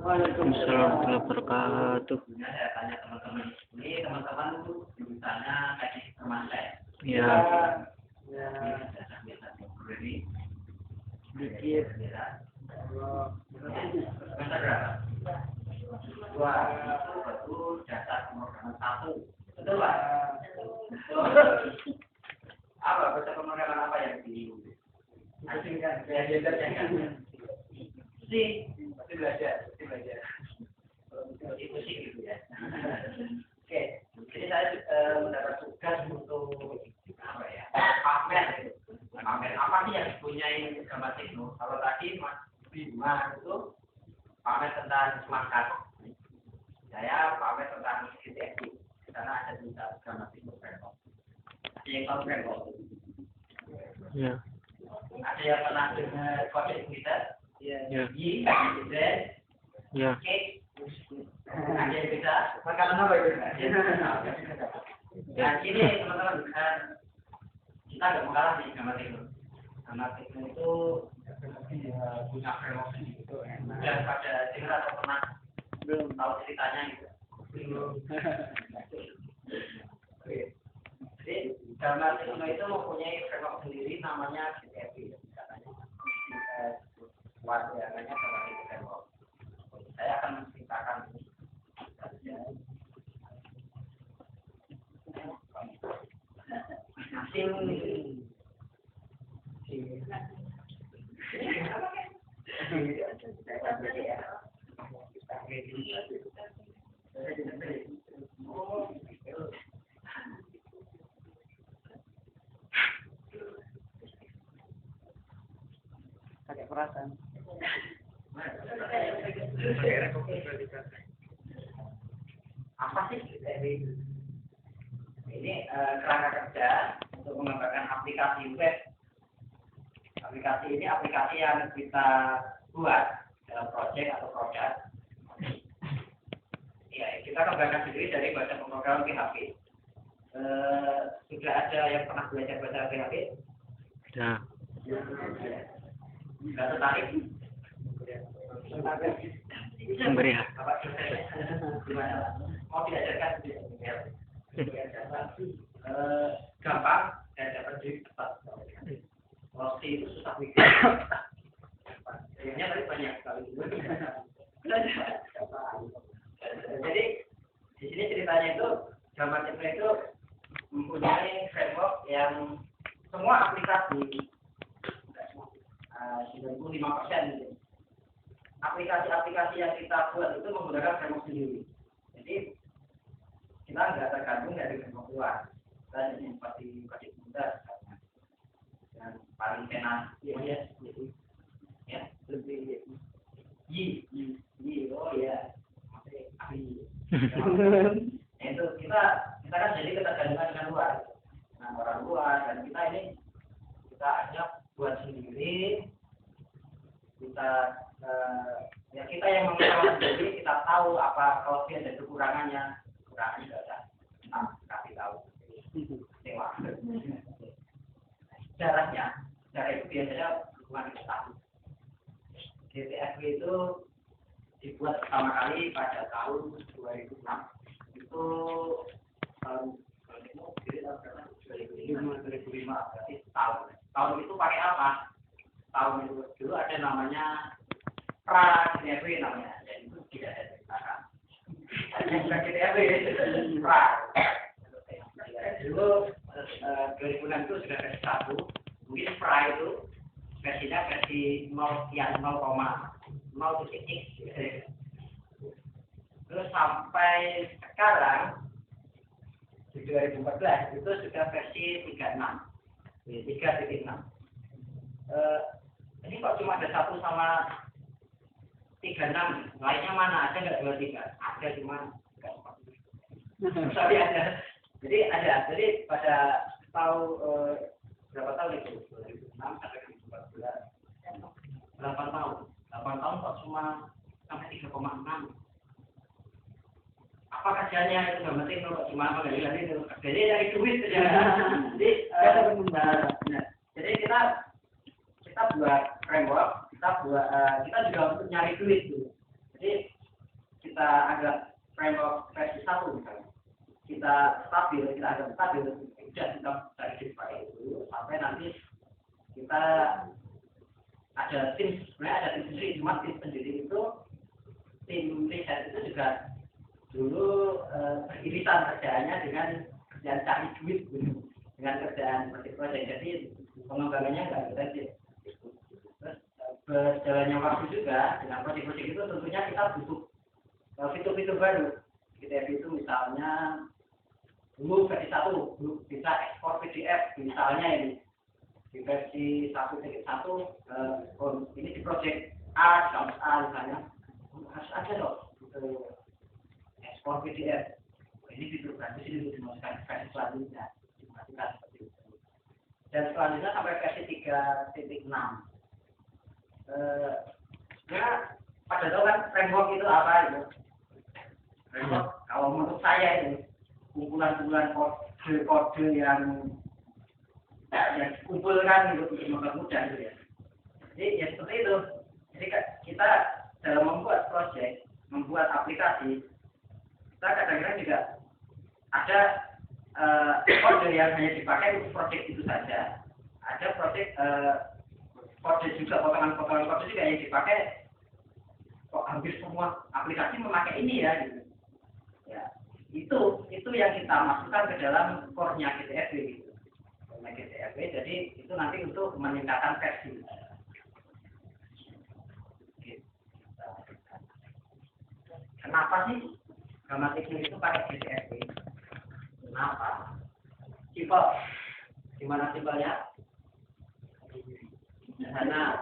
Waalaikumsalam warahmatullahi wabarakatuh. Tanya teman-teman ini, teman-teman itu jurusannya teknik informasi. Ya. Ini Sedikit. Wah, itu betul dasar pemrograman 1. Betul, Pak? Apa bahasa pemrograman apa yang diasingkan? Pasti belajar. Itu sih gitu ya. Oke, jadi saya mendapat tugas untuk apa ya? Pamer apa sih yang dipunyai Gama Tekno? Kalau tadi Mas Bima itu pamer tentang smart card. Saya pamer tentang GTX karena ada di Gama Tekno Framework. Ada yang tahu Framework? Ya. Ada yang pernah dengar kode Twitter? Ya. Y, Z, Ya. K. Ada yang bisa? Makanan apa itu? Nah, ini teman-teman, kita nggak mau kalah nih Gama Tekno. Gama Tekno itu punya framework gitu. Dan pada dengar atau pernah belum tahu ceritanya gitu. Jadi Gama Tekno itu mempunyai framework sendiri namanya GTFP. Katanya namanya Gama Tekno Framework. Saya akan menceritakan pakai perasaan. Apa sih GTFP? Ini kerangka kerja untuk mengembangkan aplikasi web. Aplikasi ini aplikasi yang kita buat dalam proyek atau produk. Ya, kita kembangkan sendiri dari bahasa pemrograman PHP. Sudah ada yang pernah belajar bahasa PHP? Ya. Sudah tertarik? Memberi hak. Gimana? Mau diajarkan? Gampang dan dapat duit cepat. Rosti itu susah mikir. Akhirnya tadi banyak sekali. Jadi di sini ceritanya itu Gama Tekno itu mempunyai framework yang semua aplikasi 95% gitu. Aplikasi-aplikasi yang kita buat itu menggunakan framework sendiri. Jadi kita nggak tergantung dari framework luar. Kita jadi seperti mudah dan paling tenar ya lebih oh ya itu kita kan jadi ketergantungan dengan luar, dengan orang luar, dan kita hanya buat sendiri. Kita yang mengelola sendiri, kita tahu apa kelebihan dan kekurangannya nggak ada, kasih tahu dewa. Cara itu biasanya hubungan kita tahu. GTFP itu dibuat pertama kali pada tahun 2006. Itu tahun berapa? 2005 berarti tahun itu pakai apa? Tahun itu dulu ada namanya GTFP namanya, jadi itu tidak ada ceritakan. Ada bukan GTFP, dulu 2006 itu sudah versi 1, mungkin itu versinya versi 0 yang 0,0.x. Terus sampai sekarang di 2014 itu sudah versi 3.6. Ini kok cuma ada 1 sama 36, lainnya mana? Ada nggak 23? Ada, cuma nggak seperti sorry ada. Jadi pada berapa tahun itu? 2006 sampai 2014. 8 tahun kok cuma sampai 3,6. apa kerjanya itu nggak penting kalau cuma penghasilan itu. Jadi dari duit saja. Jadi jadi kita buat framework, kita juga untuk nyari duit gitu. Jadi kita agak framework versi 1 misalnya. Kita agak stabil, sudah kita cari duit pakai itu sampai nanti kita ada tim, sebenarnya ada tim sendiri, cuma tim sendiri itu tim riset itu juga dulu beririsan kerjaannya dengan kerjaan cari duit gitu. Dengan kerjaan seperti proyek, jadi pengembangannya nggak intensif. Terus berjalannya waktu juga dengan proyek-proyek itu tentunya kita butuh fitur-fitur baru. PDF itu misalnya dulu versi 1 belum bisa ekspor PDF misalnya ini di versi 1.1 ini di project A, di kampus A misalnya harus ada loh ekspor PDF. Ini fitur bagus ini untuk dimasukkan versi selanjutnya dimasukkan seperti itu. Dan selanjutnya sampai versi 3.6. Ya pada tahu kan framework itu apa itu? Framework kalau menurut saya ini kumpulan-kumpulan kode yang dikumpulkan gitu untuk mempermudah gitu ya. Jadi ya seperti itu. Jadi kita dalam membuat proyek, membuat aplikasi, kita kadang-kadang juga ada kode yang hanya dipakai untuk proyek itu saja. Ada proyek kode juga, potongan-potongan kode juga yang dipakai. Kok hampir semua aplikasi memakai ini ya gitu. Ya, itu yang kita masukkan ke dalam core-nya GTFW gitu. GTFW, jadi itu nanti untuk meningkatkan versi. Kenapa sih Gammatic itu pakai GTFW? Kenapa? Simpel. Gimana simpelnya? Karena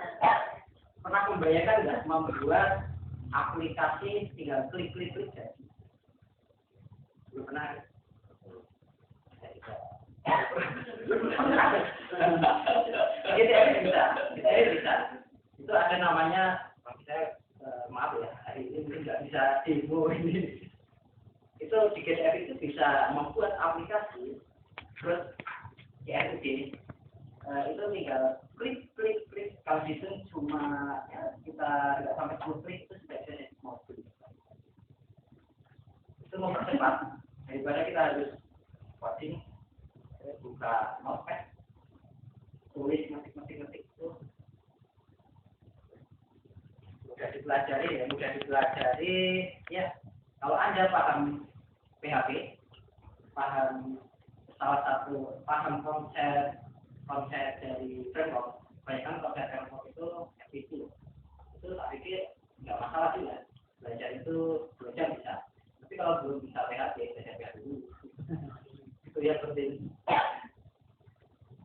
pernah membayangkan nggak membuat aplikasi tinggal klik jadi? Belum pernah. GTFW bisa. Itu ada namanya, maaf ya, hari ini mungkin nggak bisa demo ini. Itu di GTFW itu bisa membuat aplikasi, terus CRUD itu tinggal klik. Kalau di sini cuma ya, kita nggak sampai 10 klik itu sudah bisa modul. Itu mempercepat daripada kita harus coding, buka notepad, tulis ngetik itu mudah dipelajari ya. Kalau Anda paham PHP, paham konsep dari framework, banyak konsep framework itu tak pikir nggak masalah juga, belajar itu 2 jam bisa. Tapi kalau belum bisa PHP, belajar dulu. Itu yang penting.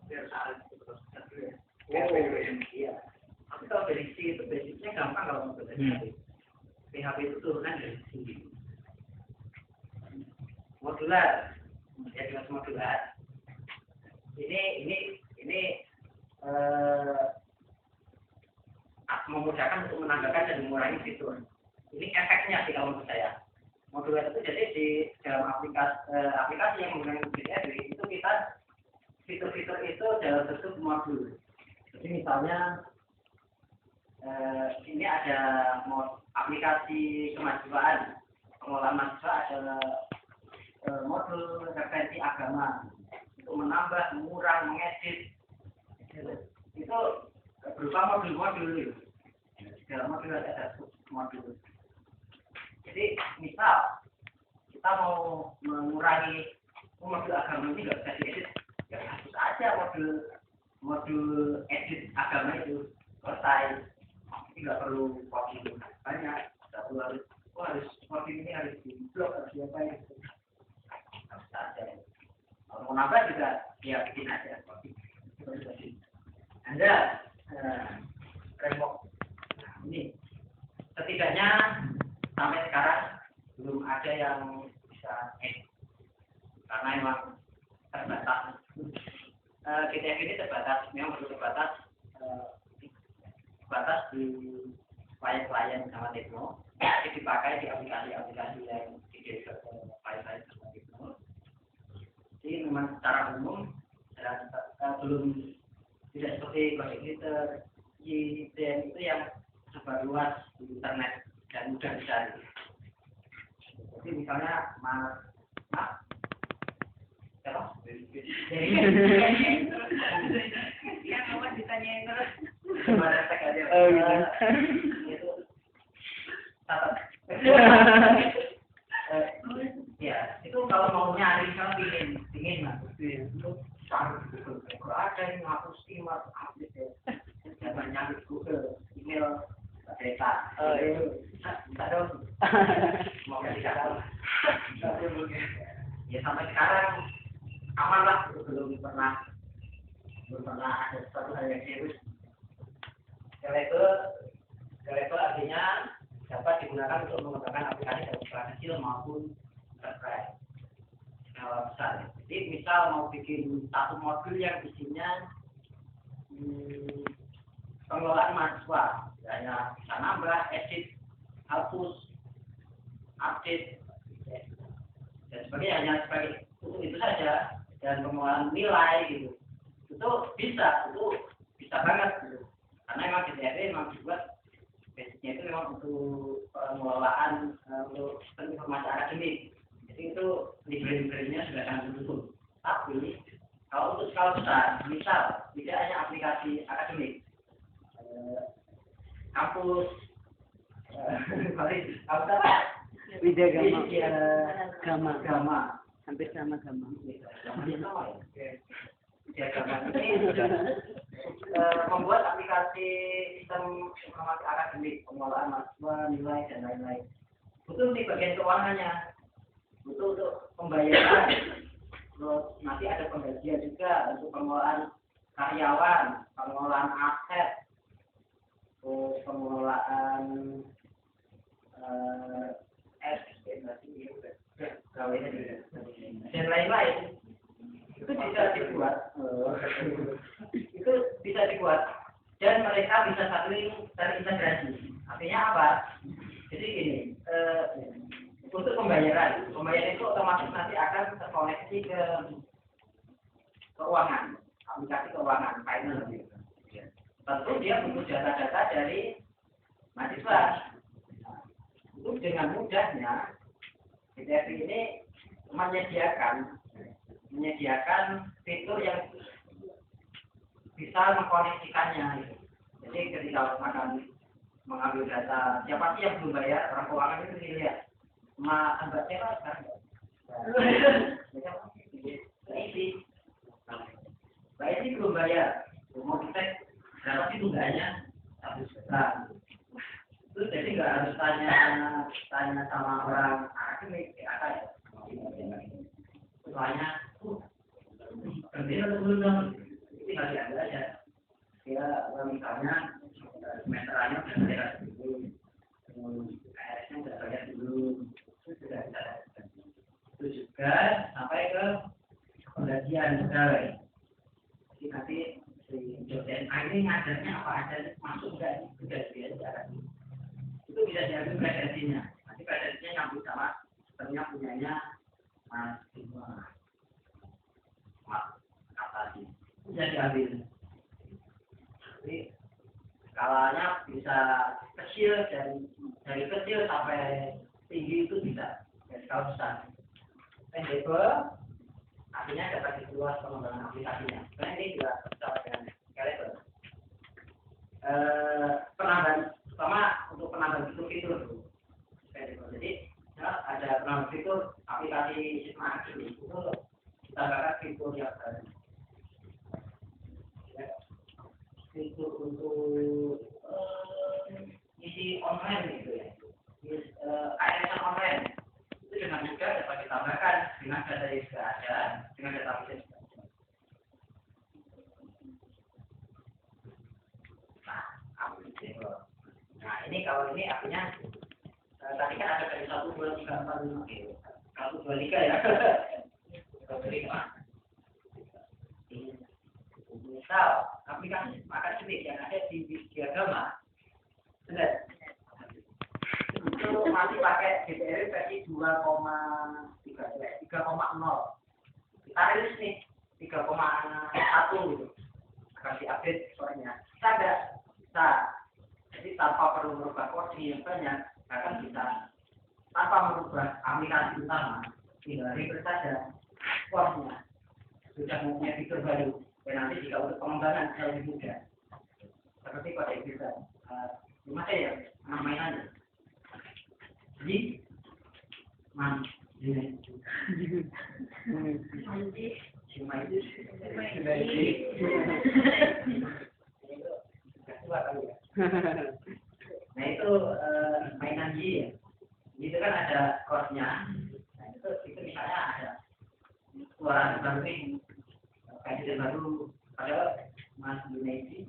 Biar saling terus ya. Iya. Tapi kalau dari C itu basicnya gampang kalau mau belajar PHP. PHP itu turunan dari C. Modular, ya jelas modular. Ini memudahkan untuk menambahkan dan mengurangi fitur. Ini efeknya sih kalau menurut saya. Modular itu jadi di dalam aplikasi yang menggunakan GTFW itu kita fitur-fitur itu dalam bentuk modul. Jadi misalnya ini ada aplikasi kemahasiswaan, pengelolaan mahasiswa ada modul referensi agama untuk menambah, mengurang, mengedit. Itu berupa modul-modul. Dalam modul ada modul. Jadi misal kita mau mengurangi modul agama ini nggak bisa diedit, ya hapus aja modul edit agama itu selesai. Ini nggak perlu coding banyak, nggak perlu harus coding ini harus diblok harus diapain gitu. Harus saja. Kalau mau nambah juga ya bikin aja coding. Anda framework ini setidaknya sampai sekarang belum ada yang bisa edit karena emang terbatas. GTF ini terbatas, memang perlu terbatas di klien-klien sama tekno, dipakai di aplikasi-aplikasi yang didevelop cuma secara umum dan belum tidak seperti Project Twitter, IDN itu yang sebar luas di internet dan mudah dicari. Jadi misalnya siapa? Yang awak ditanyain terus. Gimana tag aja? Oh, gitu. Itu catat. Ya, itu kalau mau nyari kalau pingin lah. Itu cari Google. Kalau ada yang ngapus email, update ya. Jangan nyari Google, email, data. Oh, iya. Bisa dong. Mau tidak? Ya sampai sekarang aman lah, belum pernah ada suatu hal yang serius. Scalable artinya dapat digunakan untuk mengembangkan aplikasi dari skala kecil maupun enterprise skala besar. Jadi misal mau bikin satu modul yang isinya pengelolaan mahasiswa, hanya bisa nambah, edit, hapus, update, dan sebagainya, hanya sebagai itu saja, dan pengelolaan nilai gitu. Itu bisa banget gitu. Karena memang GTD memang dibuat basicnya itu memang untuk pengelolaan untuk informasi akademik. Jadi itu library-nya sudah sangat mendukung. Tapi kalau untuk skala besar, misal tidak hanya aplikasi akademik, kampus, Gama, hampir sama Gama. Membuat aplikasi sistem informasi akademik, pengelolaan mahasiswa, nilai dan lain-lain. Butuh di bagian keuangannya, butuh untuk pembayaran, terus nanti ada penggajian juga untuk pengelolaan karyawan, pengelolaan aset, terus pengelolaan dan lain-lain. Itu bisa dibuat dan mereka bisa saling terintegrasi. Artinya apa? Jadi gini, untuk pembayaran itu otomatis nanti akan terkoneksi ke keuangan, aplikasi keuangan, finance. Tentu dia butuh data-data dari mahasiswa. Itu dengan mudahnya BTF ini menyediakan fitur yang bisa mengkoneksikannya. Gitu. Jadi ketika akan mengambil data, siapa sih yang belum bayar, orang keuangan itu dilihat. Mbak siapa? Mbak ini belum bayar, mau dicek berapa sih tunggakannya? 1 juta. Itu jadi nggak harus tanya sama orang akademik, soalnya berarti untuk belum ini nggak diambil aja. Dia misalnya semeterannya sudah bayar dulu, KS-nya sudah bayar dulu, itu sudah bisa. Itu juga sampai ke penggajian pegawai. Jadi nanti si dosen ini ngajarnya apa aja masuk nggak sudah biasa. Itu bisa diambil presensinya. Nanti presensinya nyambung sama sebenarnya punyanya mahasiswa. Apa sih? Bisa diambil. Jadi skalanya bisa kecil dari kecil sampai tinggi itu bisa. Dari skala besar. Scalable artinya dapat diluas pengembangan aplikasinya. Karena ini juga sama dengan scalable. Penambahan pertama untuk penambahan fitur dulu. Jadi ada penambahan fitur aplikasi sistem akademik itu ditambahkan fitur yang baru. Fitur untuk isi online gitu ya, ASN online itu dengan mudah dapat ditambahkan dengan data yang sudah ada, dengan database yang sudah ada. Nah, ini kalau ini artinya tadi kan ada dari 1, 2, 3, 4, 5, 1, 2, 3 ya. 1, 2, 3. Misal aplikasi akademik yang ada di Wikiagama, benar? Itu masih pakai GPL versi 2,3, 3,0. kita rilis nih 3,1 gitu akan diupdate soalnya kita ada bisa jadi tanpa perlu merubah kode yang banyak bahkan bisa tanpa merubah aplikasi utama tinggal refresh saja kode-nya sudah mempunyai fitur baru dan nanti jika untuk pengembangan bisa lebih mudah seperti kode bisa gimana ya mainannya jadi ini nah itu mainan G ya. Itu kan ada chordnya. Nah itu misalnya ada suara baru nih, kayak baru padahal Mas Junedi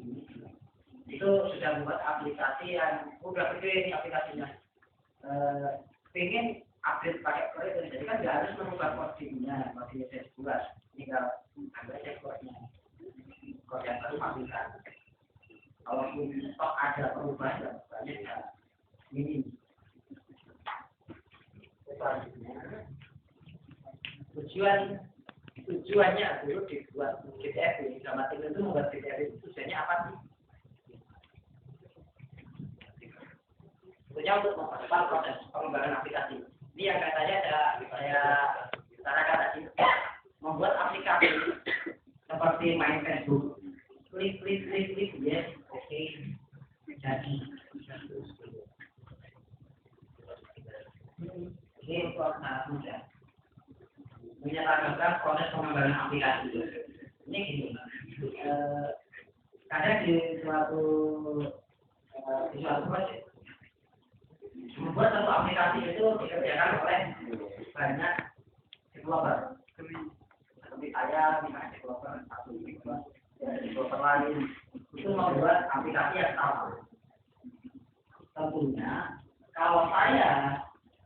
itu sudah membuat aplikasi yang udah gede nih aplikasinya. Pengen update pakai kode jadi kan nggak harus mengubah codingnya masih saya buat tinggal ambil aja kode yang baru masukkan kalau stok ada perubahan ya banyak ya ini tujuannya dulu dibuat GTF sama tim itu membuat GTF itu tujuannya apa sih? Tentunya untuk mempercepat proses pengembangan aplikasi. Ini yang katanya saya utarakan tadi membuat aplikasi seperti main Facebook, klik yes, oke, jadi ini untuk sangat mudah menyatakan proses pengembangan aplikasi. Ini gini, kadang di suatu proses membuat satu aplikasi itu dikerjakan oleh banyak developer seperti saya misalnya developer satu developer lain itu membuat aplikasi yang sama tentunya kalau saya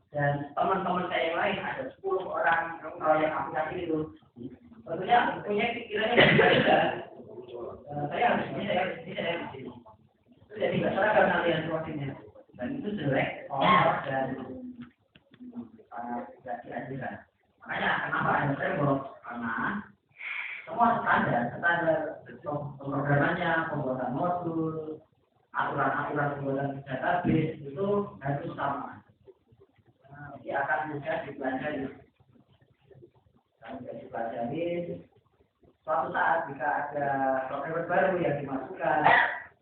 dan teman-teman saya yang lain ada 10 orang proyek aplikasi itu tentunya punya pikiran yang berbeda saya harus ini saya harus ini itu jadi nggak seragam nanti yang prosesnya dan itu jelek, kotor dan tidak dianjurkan. Makanya kenapa ada framework? Karena semua standar pemrogramannya, pembuatan modul, aturan-aturan pembuatan database itu harus sama. Jadi akan mudah dipelajari. Mudah dipelajari. Suatu saat jika ada software baru yang dimasukkan,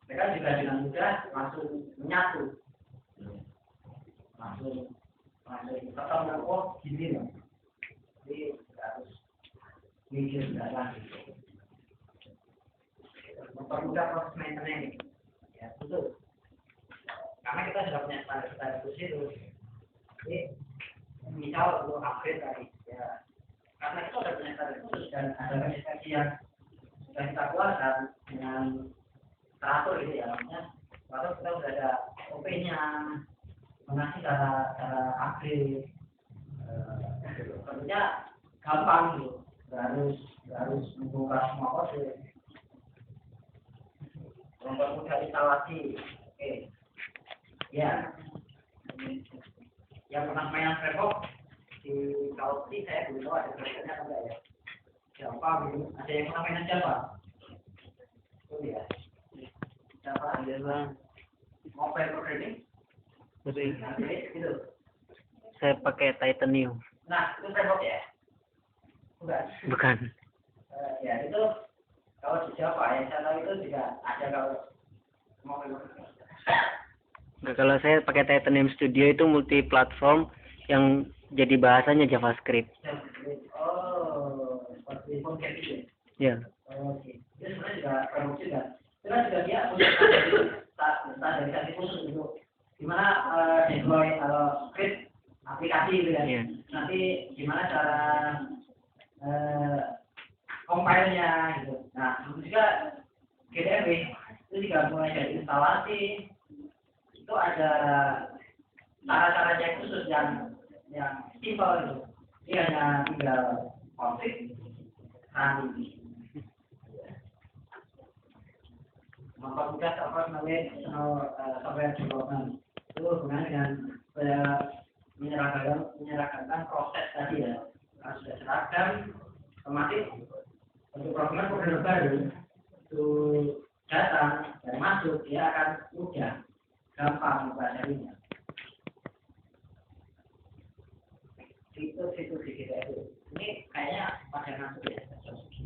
mereka juga dengan mudah langsung menyatu. Langsung ketemu oh gini loh jadi harus mikir lagi mempermudah proses maintenance ya betul karena kita sudah punya standar khusus itu jadi misal untuk upgrade tadi ya karena kita sudah punya standar khusus dan ada versi yang sudah kita keluarkan dengan teratur gitu ya maksudnya lalu kita sudah ada OP-nya mengasih cara upgrade tentunya gampang gitu nggak harus membuka semua kode mempermudah instalasi oke ya yang pernah main framework di kalau ini saya belum tahu ada versionnya atau enggak ya Java gitu ada yang pernah main Java oh ya Java mobile programming gitu. Saya pakai Titanium. Nah, itu framework ya? Bukan. Ya, itu kalau di Java yang saya tahu itu juga ada kalau mau Nggak, kalau saya pakai Titanium Studio itu multi platform yang jadi bahasanya JavaScript. Oh, seperti Phonecap itu. Ya. Oke. Itu sebenarnya juga framework juga. Itu kan juga dia punya standarisasi khusus untuk gimana deploy atau script aplikasi gitu kan. Nanti gimana cara compile-nya gitu. Nah, itu juga GTF itu juga mulai dari instalasi itu ada cara-caranya khusus yang simpel gitu. Dia hanya tinggal config run mempermudah software development itu hubungannya dengan menyerahkan proses tadi ya harus sudah seragam otomatis untuk program baru itu datang dan masuk, dia akan mudah, gampang mempelajarinya. Situs di kita itu, ini kayaknya pada masuk ya.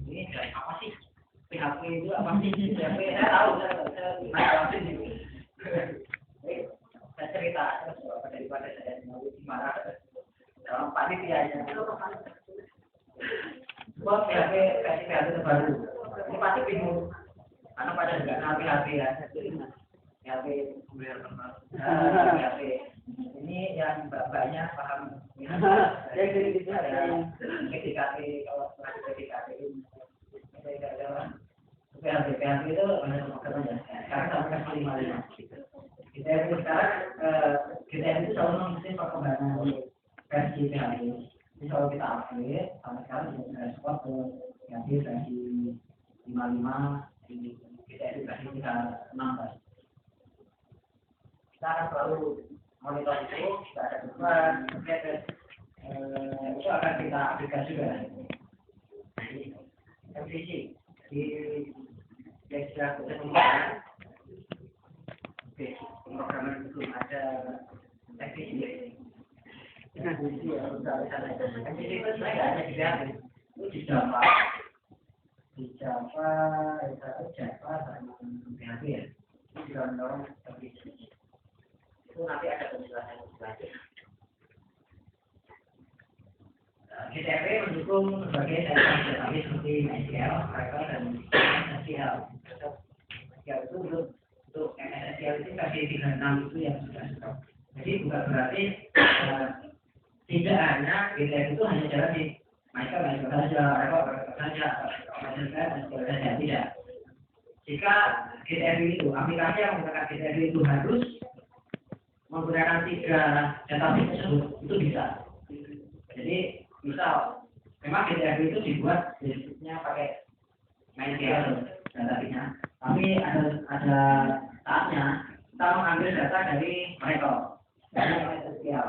Ini dari apa sih? PHP itu apa sih? PHP saya tahu, saya cerita daripada saya mau gimana dalam panitianya. Buat PHP terbaru, ini pasti bingung. Karena pada juga PHP ya, PHP ini yang mbak-mbaknya paham. Jadi ada PDKT, kalau PDKT ini PHP itu banyak makanya. Sekarang sampai 5.5. Kita itu selalu mengikuti perkembangan versi PHP. Jadi kalau kita update, sampai sekarang sudah support ke PHP versi 5.5. Kita edukasi kita 16. Kita akan selalu monitor itu, kita ada beban, itu akan kita aplikasi juga. MVC di istilah pemrograman. Oke, pemrograman belum ada MVC. MVC itu sebenarnya ada di PHP, itu di Java. Di Java sama PHP ya, itu dorong MVC. Itu nanti ada penjelasan selanjutnya. GTP mendukung berbagai database seperti MySQL, Oracle, dan SQL. SQL itu untuk SQL itu versi 36 itu yang sudah stop. Jadi bukan berarti tidak hanya GTP itu hanya jalan di MySQL saja, Oracle saja, SQL saja, tidak. Jika GTP itu aplikasi yang menggunakan GTP itu harus menggunakan 3 database tersebut, itu bisa. Jadi misal memang GTP itu dibuat basicnya pakai MySQL database-nya, tapi ada saatnya kita mengambil data dari Oracle, dari SQL.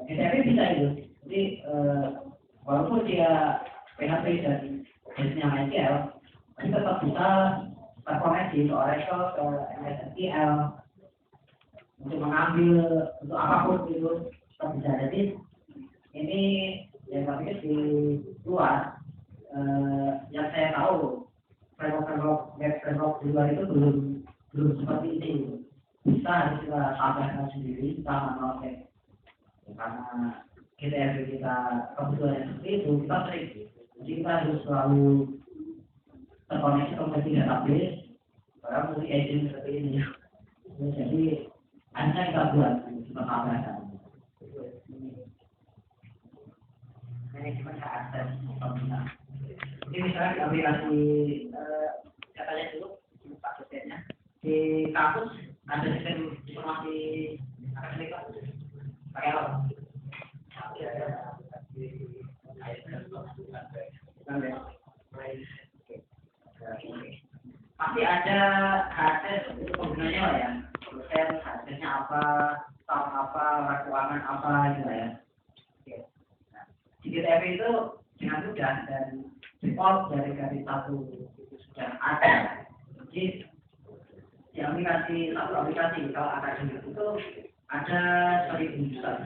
GTP bisa itu. Jadi walaupun dia PHP dan base-nya MySQL, tapi tetap bisa terkoneksi ke Oracle, ke SQL untuk mengambil untuk apapun itu tetap bisa. Jadi ini yang tapi di luar yang saya tahu framework di luar itu belum seperti ini. Bisa harus kita tambahkan sendiri, kita manualkan karena GTP kita kebutuhan seperti itu kita sering. Jadi kita harus selalu terkoneksi ke database, karena multi agent seperti ini. Jadi hanya kita buat tambahkan. Manajemen hak akses pengguna. Jadi misalnya di aplikasi datanya dulu Pak dosennya di kampus ada sistem informasi akademik pakai apa? Pasti ada akses untuk penggunanya lah ya. Dosen aksesnya apa, tahun apa, keuangan apa gitu ya. Di GTP itu dengan mudah dan default dari satu itu sudah ada. Jadi di aplikasi satu aplikasi kalau akademik itu ada 1.000 user.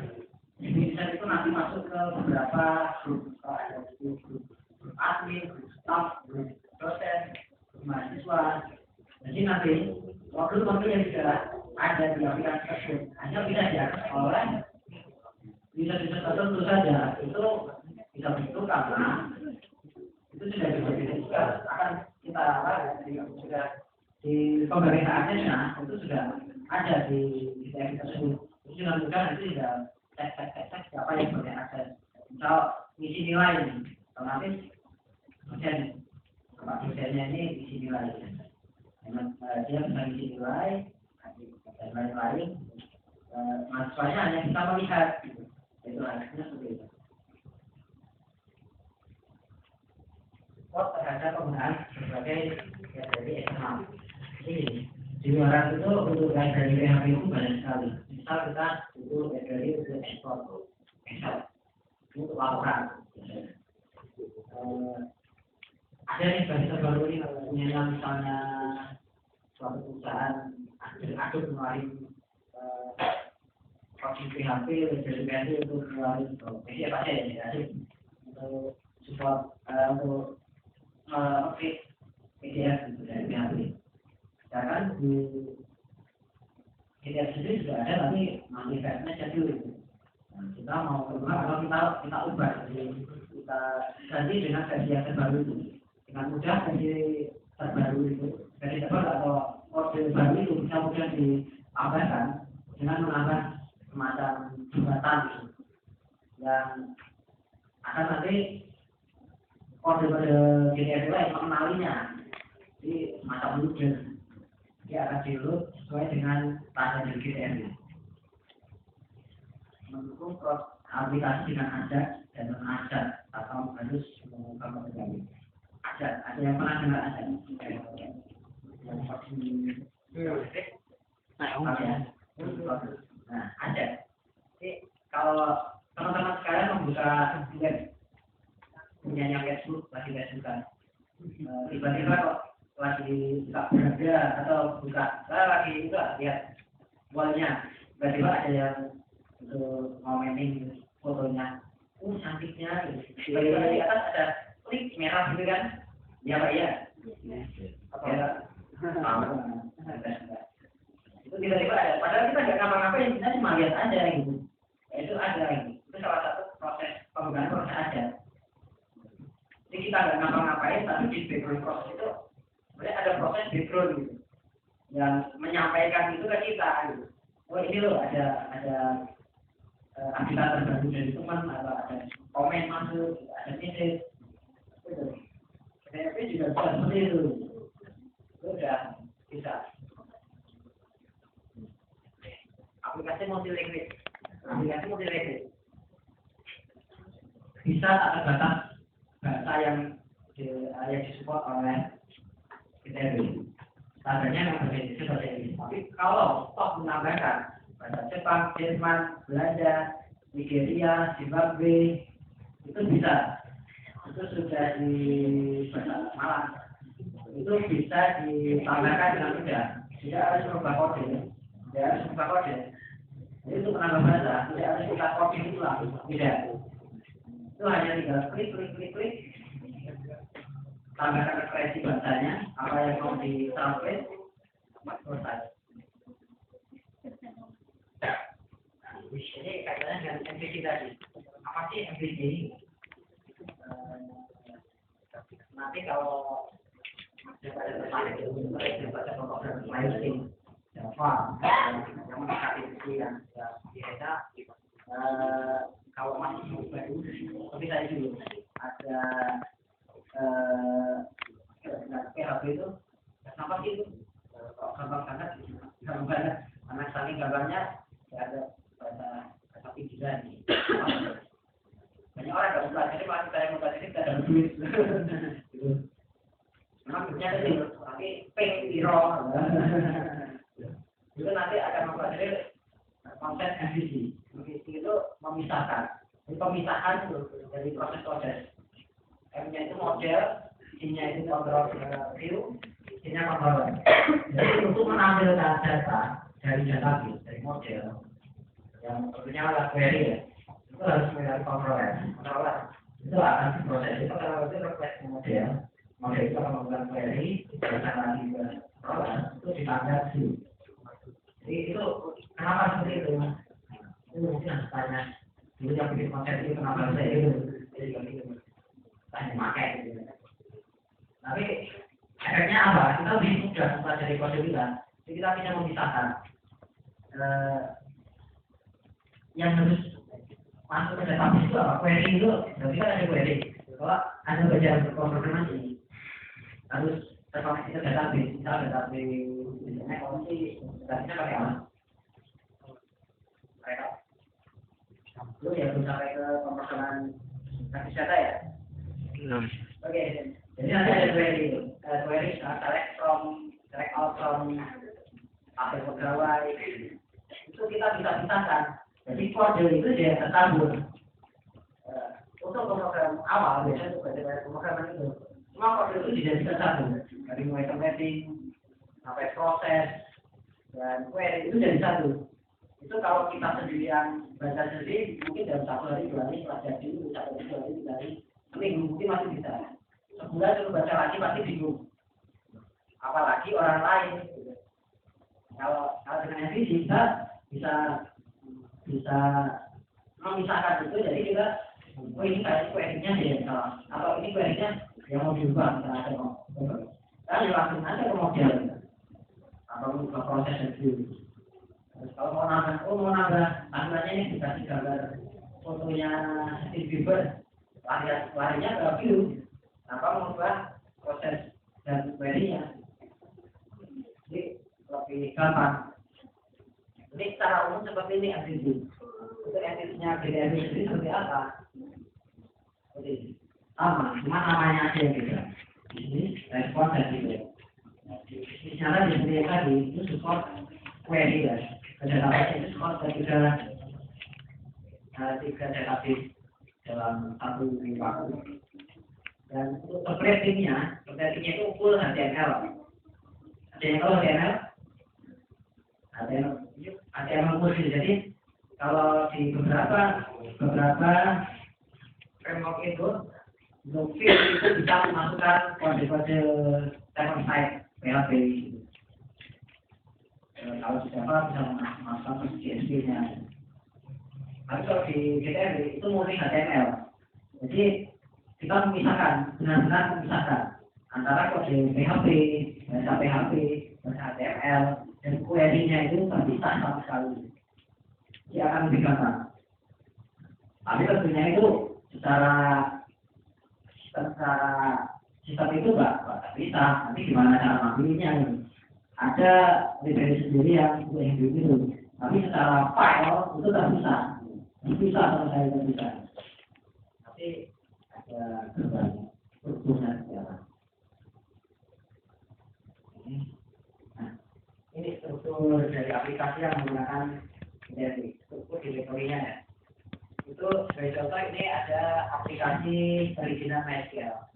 1.000 user itu nanti masuk ke beberapa grup, ada grup admin, grup staff, grup dosen, grup mahasiswa. Jadi nanti modul-modul yang sudah ada di aplikasi tersebut hanya bisa diakses oleh bisa tertentu saja. Itu bisa begitu karena itu sudah juga akan kita sudah di pemerintahnya itu sudah ada di GTP tersebut. Itu sudah mudah nanti sudah cek siapa yang boleh akses. Misal ngisi nilai ini, otomatis dosennya ini ngisi nilai. Dia bisa ngisi nilai dan lain-lain. Mahasiswanya hanya kita melihat. Itu harusnya seperti itu. Support terhadap penggunaan berbagai library eksternal. Jadi di luar itu untuk library PHP itu banyak sekali. Misal kita butuh library untuk ekspor Excel untuk laporan. ada nih bagi terbaru ini kalau punya misalnya suatu perusahaan ada ngeluarin proxy PHP dari PHP untuk ngeluarin jadi apa aja ya untuk support untuk update PDF gitu dari PHP. Sedangkan di PDF sendiri sudah ada tapi manifestnya jadul itu. Nah, kita mau berubah atau kita ubah jadi kita ganti dengan versi yang terbaru itu. Dengan mudah versi terbaru itu versi terbaru atau kode baru itu bisa mudah ditambahkan dengan menambah semacam jembatan gitu, yang akan nanti kode-kode PDF itu yang mengenalinya. Jadi semacam model dia akan di-load sesuai dengan tanda dari PDF itu. Mendukung aplikasi dengan adat dan non-adat atau harus mengubah kembali. Ada yang pernah dengar adat? Yang vaksin nah, ada. Jadi kalau teman-teman sekalian membuka web punyanya Facebook, lagi Facebookan, tiba-tiba kok lagi buka beranda atau buka lagi juga lihat wallnya, tiba-tiba ada yang untuk ngomenin fotonya, cantiknya, tiba-tiba di atas ada klik merah gitu kan, ya Pak ya, itu tiba-tiba ada, padahal kita nggak ngapa-ngapain, kita cuma lihat aja gitu, itu ada gitu, itu salah satu proses penggunaan proses aja. Jadi kita nggak ngapa-ngapain, tapi di background proses itu sebenarnya ada proses background gitu, yang menyampaikan itu ke kita gitu. Oh ini loh ada aktivitas terbaru dari teman atau ada komen masuk, ada message, itu. PHP juga bisa seperti itu udah bisa. Aplikasi multi-language bisa tak terbatas bahasa yang disupport oleh PHP. Standarnya yang berbeda seperti ini. Tapi kalau toh menambahkan bahasa Jepang, Jerman, Belanda, Nigeria, Zimbabwe, itu bisa. Itu sudah di bahasa Malang. Itu bisa ditambahkan dengan mudah. Tidak harus merubah kode. Jadi itu penambah bahasa. Tidak harus kita copy itu lah. Tidak. Itu hanya tinggal klik. Tambahkan referensi bahasanya, apa yang mau di-translate, selesai. Ini kaitannya dengan MVC tadi. Apa sih MVC ini? Nanti kalau ada tertarik itu baca program lain Java yang mengaktifkan yang biasa kalau masih baru tapi saya dulu ada PHP itu kenapa sih itu gampang banget karena saking gampangnya ya ada bahasa pikiran banyak orang nggak buka jadi masih saya buka jadi tidak ada duit memang punya itu tapi pay zero itu nanti akan mempelajari konsep MVC itu memisahkan jadi pemisahan dari proses M-nya itu model, I-nya itu kontrol view, I-nya controller. Jadi untuk mengambilkan data dari database, dari model yang tentunya adalah query ya, itu harus melalui controller. Itu akan diproses. Itu kalau itu request model itu akan melakukan query, diberikan lagi ke controller, itu ditambah view. Jadi itu kenapa seperti itu? Itu mungkin harus tanya. Dulu yang bikin konsep itu kenapa saya itu? Jadi begitu. Tanya pakai gitu. Tapi efeknya apa? Kita lebih mudah mempelajari kode kita. Jadi kita bisa memisahkan yang harus masuk ke database itu apa? Query itu, berarti kan ada query. Kalau ada belajar pemrograman ini harus terkoneksi ke database. Misalnya database misalnya koneksi database pakai apa? Itu ya belum sampai ke pemrograman database data ya. Oke, jadi nanti ada query select out from tabel pegawai. Itu kita bisa pisahkan. Jadi kode itu dia tertabur. Untuk pemrogram awal biasanya untuk belajar pemrograman itu semua kode itu dijadikan satu, dari mulai templating sampai proses dan query itu jadi satu. Itu kalau kita sendirian baca sendiri mungkin dalam 1 hari 2 hari setelah jadi 1 hari 2 hari 3 hari seminggu mungkin masih bisa. Sebulan suruh baca lagi pasti bingung. Apalagi orang lain. Kalau dengan FVC kita bisa memisahkan itu, jadi kita oh ini kayak query-nya deh atau ini query-nya yang mau diubah misalnya kan langsung aja ke model atau ke proses itu. Terus kalau mau nambah tampilannya ini dikasih gambar fotonya Steve Bieber larinya ke view apa mengubah proses dan query-nya jadi lebih gampang. Ini secara umum seperti ini entity. Untuk entity-nya GDM sendiri seperti apa? Seperti sama, cuma namanya aja yang beda. Ini respon dan gitu. Misalnya di sini tadi itu support query ya. Database itu support tiga database dalam satu waktu. Dan untuk templating-nya itu full HTML. HTML khusus. Jadi kalau di beberapa framework itu untuk field itu bisa memasukkan kode-kode server side PHP. Kalau di Java bisa memasukkan CSV-nya. Tapi kalau di GTM itu murni HTML. Jadi kita benar-benar memisahkan antara kode PHP, bahasa PHP, bahasa HTML, dan query-nya itu terpisah sama sekali. Dia akan lebih gampang. Tapi tentunya itu secara sistem itu nggak bisa. Nanti gimana cara ngambilnya ini? Ada library sendiri yang itu. Tapi secara file itu terpisah. Terpisah sama sekali terpisah. Tapi ada berbagai strukturnya sekarang. Ini struktur dari aplikasi yang menggunakan struktur direktorinya ya. Itu sebagai contoh ini ada aplikasi perizinan MySQL.